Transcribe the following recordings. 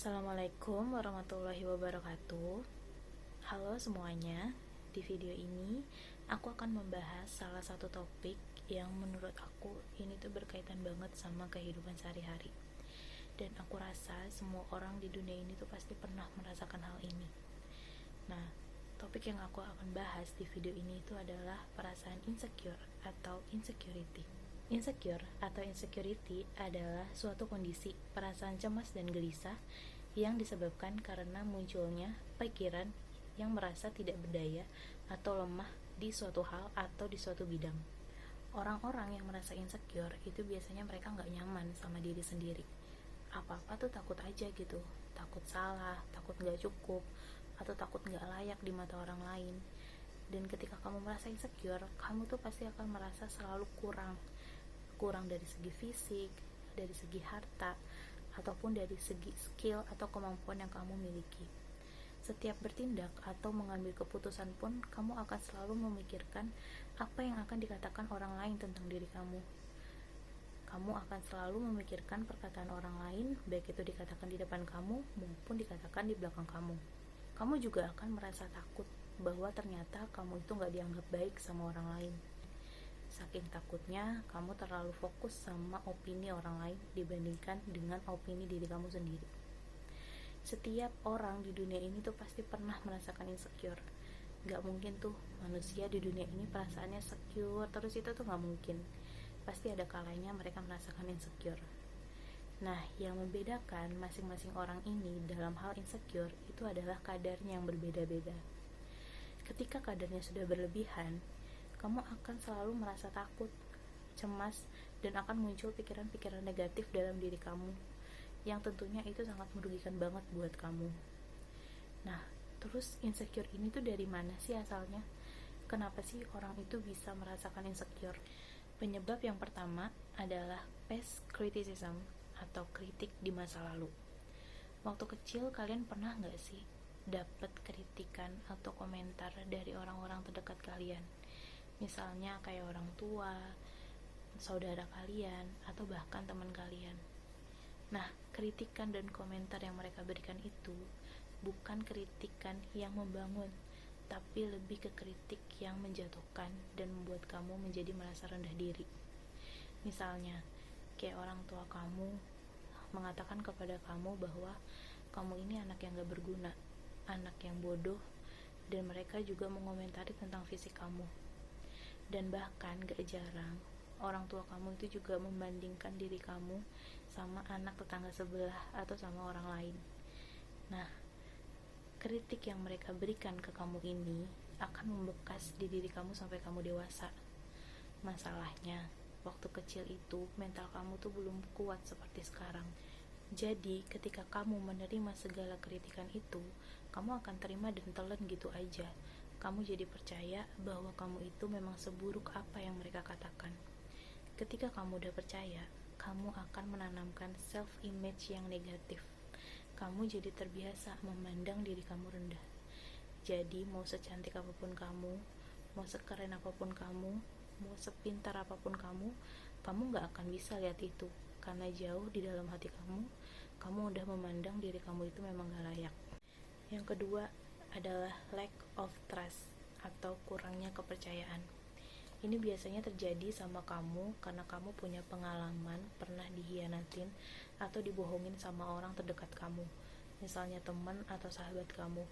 Assalamualaikum warahmatullahi wabarakatuh. Halo semuanya. Di video ini aku akan membahas salah satu topik yang menurut aku ini tuh berkaitan banget sama kehidupan sehari-hari. Dan aku rasa semua orang di dunia ini tuh pasti pernah merasakan hal ini. Nah, topik yang aku akan bahas di video ini itu adalah perasaan insecure atau insecurity. Insecure atau insecurity adalah suatu kondisi perasaan cemas dan gelisah yang disebabkan karena munculnya pikiran yang merasa tidak berdaya atau lemah di suatu hal atau di suatu bidang. Orang-orang yang merasa insecure itu biasanya mereka nggak nyaman sama diri sendiri. Apa-apa tuh takut aja gitu, takut salah, takut nggak cukup, atau takut nggak layak di mata orang lain. Dan ketika kamu merasa insecure, kamu tuh pasti akan merasa selalu kurang dari segi fisik, dari segi harta, ataupun dari segi skill atau kemampuan yang kamu miliki. Setiap bertindak atau mengambil keputusan pun, kamu akan selalu memikirkan apa yang akan dikatakan orang lain tentang diri kamu. Kamu akan selalu memikirkan perkataan orang lain, baik itu dikatakan di depan kamu maupun dikatakan di belakang kamu. Kamu juga akan merasa takut bahwa ternyata kamu itu gak dianggap baik sama orang lain. Saking takutnya, kamu terlalu fokus sama opini orang lain dibandingkan dengan opini diri kamu sendiri. Setiap orang di dunia ini tuh pasti pernah merasakan insecure. Gak mungkin tuh manusia di dunia ini perasaannya secure terus, itu tuh gak mungkin. Pasti ada kalanya mereka merasakan insecure. Nah, yang membedakan masing-masing orang ini dalam hal insecure itu adalah kadarnya yang berbeda-beda. Ketika kadarnya sudah berlebihan, kamu akan selalu merasa takut, cemas, dan akan muncul pikiran-pikiran negatif dalam diri kamu, yang tentunya itu sangat merugikan banget buat kamu. Nah, terus insecure ini tuh dari mana sih asalnya? Kenapa sih orang itu bisa merasakan insecure? Penyebab yang pertama adalah past criticism atau kritik di masa lalu. Waktu kecil kalian pernah gak sih dapat kritikan atau komentar dari orang-orang terdekat kalian? Misalnya kayak orang tua, saudara kalian, atau bahkan teman kalian. Nah, kritikan dan komentar yang mereka berikan itu bukan kritikan yang membangun, tapi lebih ke kritik yang menjatuhkan dan membuat kamu menjadi merasa rendah diri. Misalnya, kayak orang tua kamu mengatakan kepada kamu bahwa kamu ini anak yang gak berguna, anak yang bodoh, dan mereka juga mengomentari tentang fisik kamu. Dan bahkan gak jarang orang tua kamu itu juga membandingkan diri kamu sama anak tetangga sebelah atau sama orang lain. Nah, kritik yang mereka berikan ke kamu ini akan membekas di diri kamu sampai kamu dewasa. Masalahnya, waktu kecil itu mental kamu tuh belum kuat seperti sekarang. Jadi ketika kamu menerima segala kritikan itu, kamu akan terima dan telan gitu aja. Kamu jadi percaya bahwa kamu itu memang seburuk apa yang mereka katakan. Ketika kamu udah percaya, kamu akan menanamkan self-image yang negatif. Kamu jadi terbiasa memandang diri kamu rendah. Jadi mau secantik apapun kamu, mau sekeren apapun kamu, mau sepintar apapun kamu gak akan bisa lihat itu. Karena jauh di dalam hati kamu udah memandang diri kamu itu memang gak layak. Yang kedua adalah lack of trust atau kurangnya kepercayaan. Ini biasanya terjadi sama kamu karena kamu punya pengalaman pernah dihianatin atau dibohongin sama orang terdekat kamu, misalnya teman atau sahabat kamu.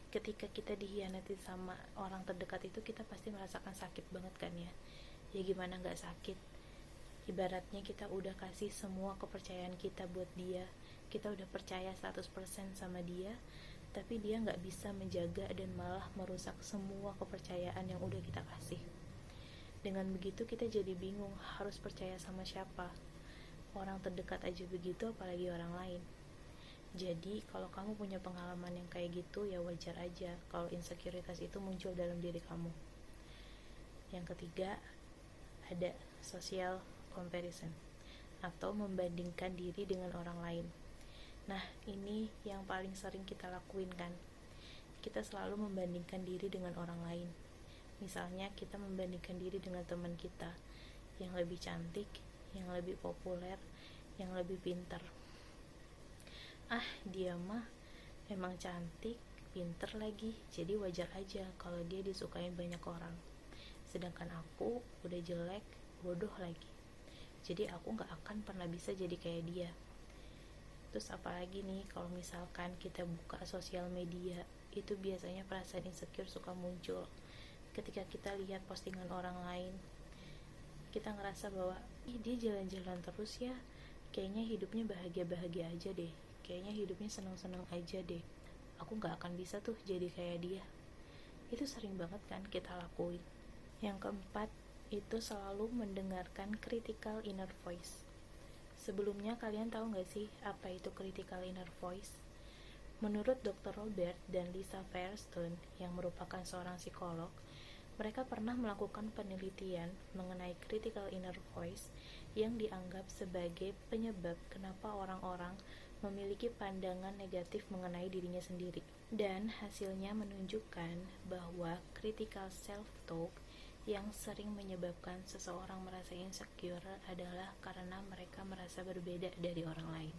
Ketika kita dihianatin sama orang terdekat itu, kita pasti merasakan sakit banget kan ya. Ya gimana gak sakit? Ibaratnya kita udah kasih semua kepercayaan kita buat dia, kita udah percaya 100% sama dia, tapi dia gak bisa menjaga dan malah merusak semua kepercayaan yang udah kita kasih. Dengan begitu kita jadi bingung harus percaya sama siapa. Orang terdekat aja begitu, apalagi orang lain. Jadi kalau kamu punya pengalaman yang kayak gitu, ya wajar aja kalau insekuritas itu muncul dalam diri kamu. Yang ketiga, ada social comparison atau membandingkan diri dengan orang lain. Nah, ini yang paling sering kita lakuin kan. Kita selalu membandingkan diri dengan orang lain. Misalnya kita membandingkan diri dengan teman kita yang lebih cantik, yang lebih populer, yang lebih pintar. ah dia mah memang cantik, pinter lagi, jadi wajar aja kalau dia disukain banyak orang. Sedangkan aku udah jelek, bodoh lagi, jadi aku gak akan pernah bisa jadi kayak dia. Terus apalagi nih kalau misalkan kita buka sosial media, itu biasanya perasaan insecure suka muncul ketika kita lihat postingan orang lain. Kita ngerasa bahwa ih dia jalan-jalan terus ya, kayaknya hidupnya bahagia-bahagia aja deh, kayaknya hidupnya seneng-seneng aja deh, aku gak akan bisa tuh jadi kayak dia. Itu sering banget kan kita lakuin. Yang keempat, itu selalu mendengarkan critical inner voice. Sebelumnya kalian tahu gak sih apa itu critical inner voice? Menurut Dr. Robert dan Lisa Firestone yang merupakan seorang psikolog, mereka pernah melakukan penelitian mengenai critical inner voice yang dianggap sebagai penyebab kenapa orang-orang memiliki pandangan negatif mengenai dirinya sendiri. Dan hasilnya menunjukkan bahwa critical self-talk yang sering menyebabkan seseorang merasa insecure adalah karena mereka merasa berbeda dari orang lain.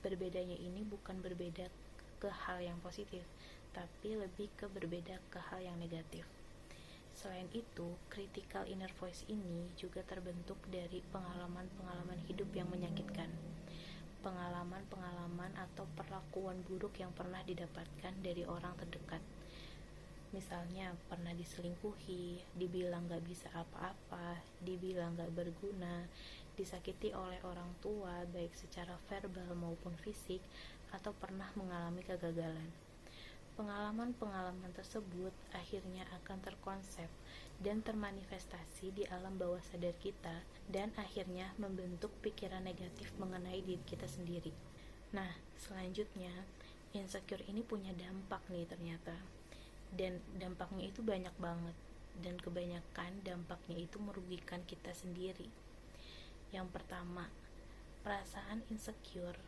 Berbedanya ini bukan berbeda ke hal yang positif, tapi lebih ke berbeda ke hal yang negatif. Selain itu, critical inner voice ini juga terbentuk dari pengalaman-pengalaman hidup yang menyakitkan. Pengalaman-pengalaman atau perlakuan buruk yang pernah didapatkan dari orang terdekat. Misalnya pernah diselingkuhi, dibilang gak bisa apa-apa, dibilang gak berguna, disakiti oleh orang tua baik secara verbal maupun fisik, atau pernah mengalami kegagalan. Pengalaman-pengalaman tersebut akhirnya akan terkonsep dan termanifestasi di alam bawah sadar kita, dan akhirnya membentuk pikiran negatif mengenai diri kita sendiri. Nah, selanjutnya, insecure ini punya dampak nih ternyata. Dan dampaknya itu banyak banget, dan kebanyakan dampaknya itu merugikan kita sendiri. Yang pertama, perasaan insecure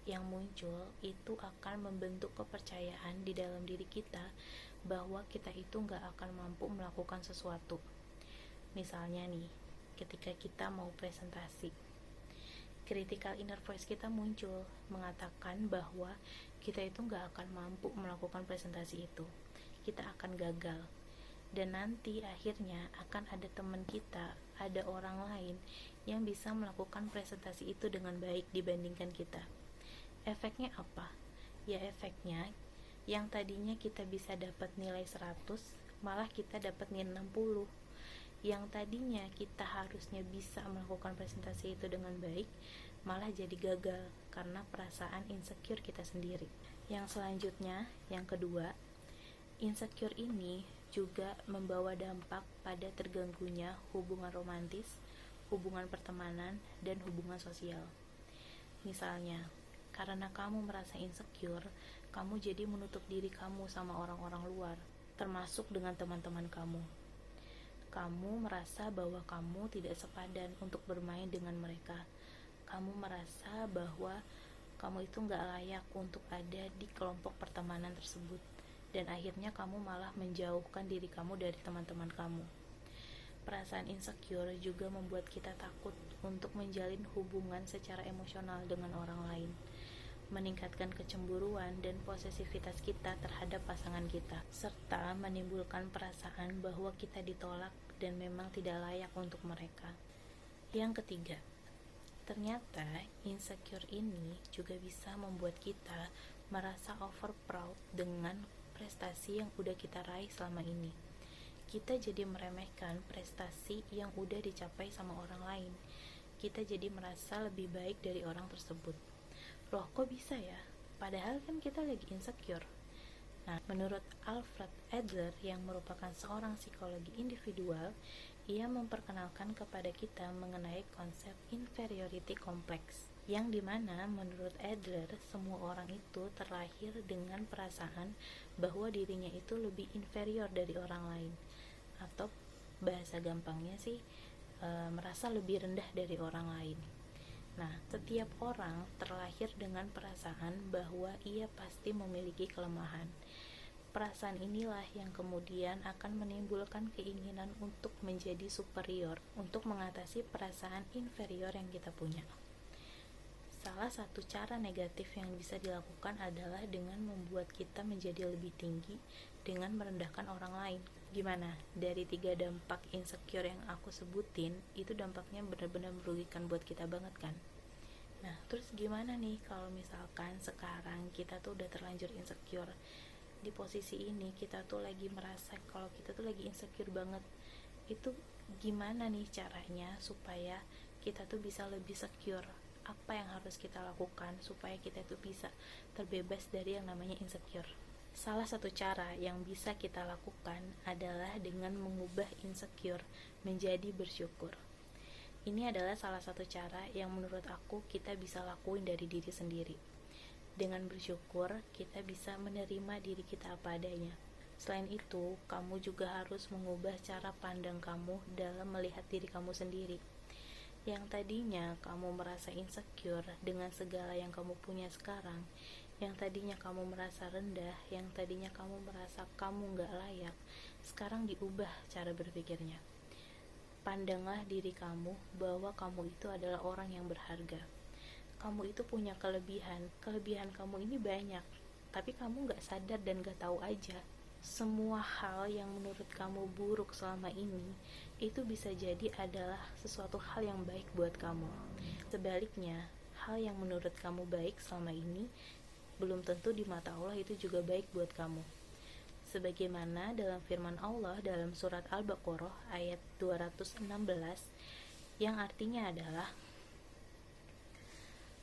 yang muncul itu akan membentuk kepercayaan di dalam diri kita bahwa kita itu gak akan mampu melakukan sesuatu. Misalnya nih, ketika kita mau presentasi, critical inner voice kita muncul mengatakan bahwa kita itu gak akan mampu melakukan presentasi itu, kita akan gagal. Dan nanti akhirnya akan ada teman kita, ada orang lain yang bisa melakukan presentasi itu dengan baik dibandingkan kita. Efeknya apa? Ya efeknya, yang tadinya kita bisa dapat nilai 100, malah kita dapat nilai 60. Yang tadinya kita harusnya bisa melakukan presentasi itu dengan baik, malah jadi gagal karena perasaan insecure kita sendiri. Yang selanjutnya, yang kedua, insecure ini juga membawa dampak pada terganggunya hubungan romantis, hubungan pertemanan, dan hubungan sosial. Misalnya, karena kamu merasa insecure, kamu jadi menutup diri kamu sama orang-orang luar, termasuk dengan teman-teman kamu. Kamu merasa bahwa kamu tidak sepadan untuk bermain dengan mereka. Kamu merasa bahwa kamu itu gak layak untuk ada di kelompok pertemanan tersebut. Dan akhirnya kamu malah menjauhkan diri kamu dari teman-teman kamu. Perasaan insecure juga membuat kita takut untuk menjalin hubungan secara emosional dengan orang lain, meningkatkan kecemburuan dan posesivitas kita terhadap pasangan kita, serta menimbulkan perasaan bahwa kita ditolak dan memang tidak layak untuk mereka. Yang ketiga, ternyata insecure ini juga bisa membuat kita merasa over proud dengan prestasi yang udah kita raih selama ini. Kita jadi meremehkan prestasi yang udah dicapai sama orang lain. Kita jadi merasa lebih baik dari orang tersebut. Loh, kok bisa ya? Padahal kan kita lagi insecure. Nah, menurut Alfred Adler yang merupakan seorang psikologi individual, ia memperkenalkan kepada kita mengenai konsep inferiority complex, yang dimana menurut Adler semua orang itu terlahir dengan perasaan bahwa dirinya itu lebih inferior dari orang lain, atau bahasa gampangnya sih merasa lebih rendah dari orang lain. Nah, setiap orang terlahir dengan perasaan bahwa ia pasti memiliki kelemahan. Perasaan inilah yang kemudian akan menimbulkan keinginan untuk menjadi superior, untuk mengatasi perasaan inferior yang kita punya. Salah satu cara negatif yang bisa dilakukan adalah dengan membuat kita menjadi lebih tinggi dengan merendahkan orang lain. Gimana? Dari 3 dampak insecure yang aku sebutin, itu dampaknya benar-benar merugikan buat kita banget kan? Nah, terus gimana nih kalau misalkan sekarang kita tuh udah terlanjur insecure? Di posisi ini kita tuh lagi merasa kalau kita tuh lagi insecure banget. Itu gimana nih caranya supaya kita tuh bisa lebih secure? Apa yang harus kita lakukan supaya kita tuh bisa terbebas dari yang namanya insecure? Salah satu cara yang bisa kita lakukan adalah dengan mengubah insecure menjadi bersyukur. Ini adalah salah satu cara yang menurut aku kita bisa lakuin dari diri sendiri. Dengan bersyukur, kita bisa menerima diri kita apa adanya. Selain itu, kamu juga harus mengubah cara pandang kamu dalam melihat diri kamu sendiri. Yang tadinya kamu merasa insecure dengan segala yang kamu punya sekarang, yang tadinya kamu merasa rendah, yang tadinya kamu merasa kamu gak layak, sekarang diubah cara berpikirnya. Pandanglah diri kamu bahwa kamu itu adalah orang yang berharga. Kamu itu punya kelebihan kamu ini banyak, tapi kamu gak sadar dan gak tahu aja. Semua hal yang menurut kamu buruk selama ini, itu bisa jadi adalah sesuatu hal yang baik buat kamu. Sebaliknya, hal yang menurut kamu baik selama ini, belum tentu di mata Allah itu juga baik buat kamu. Sebagaimana dalam firman Allah dalam surat Al-Baqarah ayat 216, yang artinya adalah,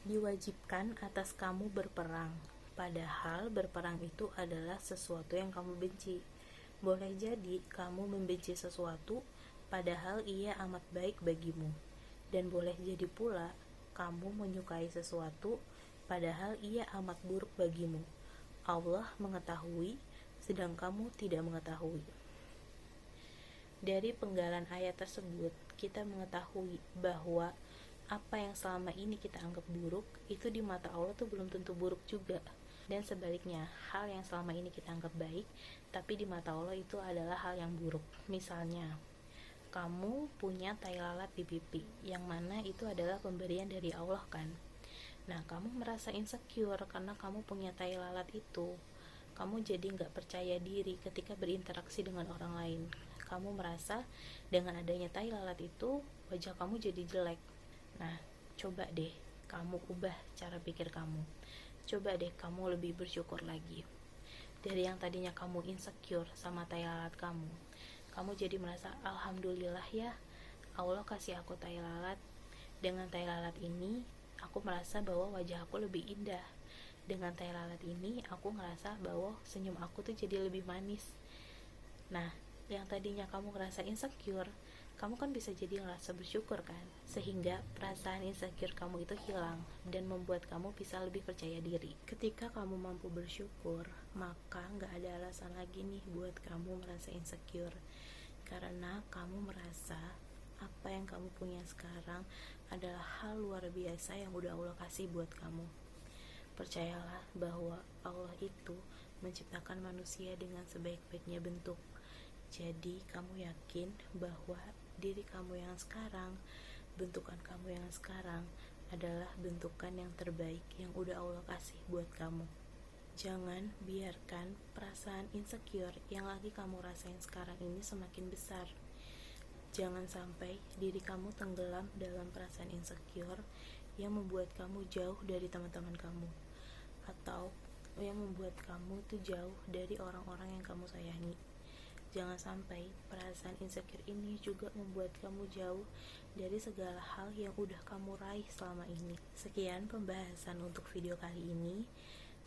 diwajibkan atas kamu berperang, padahal berperang itu adalah sesuatu yang kamu benci. Boleh jadi kamu membenci sesuatu, padahal ia amat baik bagimu. Dan boleh jadi pula kamu menyukai sesuatu, padahal ia amat buruk bagimu. Allah mengetahui, sedang kamu tidak mengetahui. Dari penggalan ayat tersebut, kita mengetahui bahwa apa yang selama ini kita anggap buruk, itu di mata Allah tuh belum tentu buruk juga. Dan sebaliknya, hal yang selama ini kita anggap baik, tapi di mata Allah itu adalah hal yang buruk. Misalnya, kamu punya tai lalat di pipi, yang mana itu adalah pemberian dari Allah kan. Nah, kamu merasa insecure karena kamu punya tai lalat itu. Kamu jadi gak percaya diri ketika berinteraksi dengan orang lain. Kamu merasa dengan adanya tai lalat itu, wajah kamu jadi jelek. Nah, coba deh kamu ubah cara pikir kamu. Coba deh kamu lebih bersyukur lagi. Dari yang tadinya kamu insecure sama tai lalat kamu jadi merasa, alhamdulillah ya, Allah kasih aku tai lalat. Dengan tai lalat ini, aku merasa bahwa wajah aku lebih indah. Dengan tai lalat ini, aku ngerasa bahwa senyum aku tuh jadi lebih manis. Nah, yang tadinya kamu ngerasa insecure, kamu kan bisa jadi ngerasa bersyukur kan, sehingga perasaan insecure kamu itu hilang dan membuat kamu bisa lebih percaya diri. Ketika kamu mampu bersyukur, maka gak ada alasan lagi nih buat kamu merasa insecure, karena kamu merasa apa yang kamu punya sekarang adalah hal luar biasa yang udah Allah kasih buat kamu. Percayalah bahwa Allah itu menciptakan manusia dengan sebaik-baiknya bentuk. Jadi kamu yakin bahwa diri kamu yang sekarang, bentukan kamu yang sekarang adalah bentukan yang terbaik yang udah Allah kasih buat kamu. Jangan biarkan perasaan insecure yang lagi kamu rasain sekarang ini semakin besar. Jangan sampai diri kamu tenggelam dalam perasaan insecure yang membuat kamu jauh dari teman-teman kamu, atau yang membuat kamu tuh jauh dari orang-orang yang kamu sayangi. Jangan sampai perasaan insecure ini juga membuat kamu jauh dari segala hal yang udah kamu raih selama ini. Sekian pembahasan untuk video kali ini.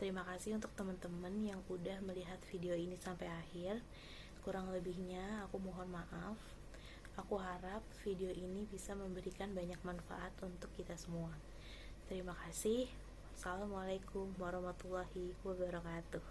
Terima kasih untuk teman-teman yang udah melihat video ini sampai akhir. Kurang lebihnya aku mohon maaf. Aku harap video ini bisa memberikan banyak manfaat untuk kita semua. Terima kasih. Assalamualaikum warahmatullahi wabarakatuh.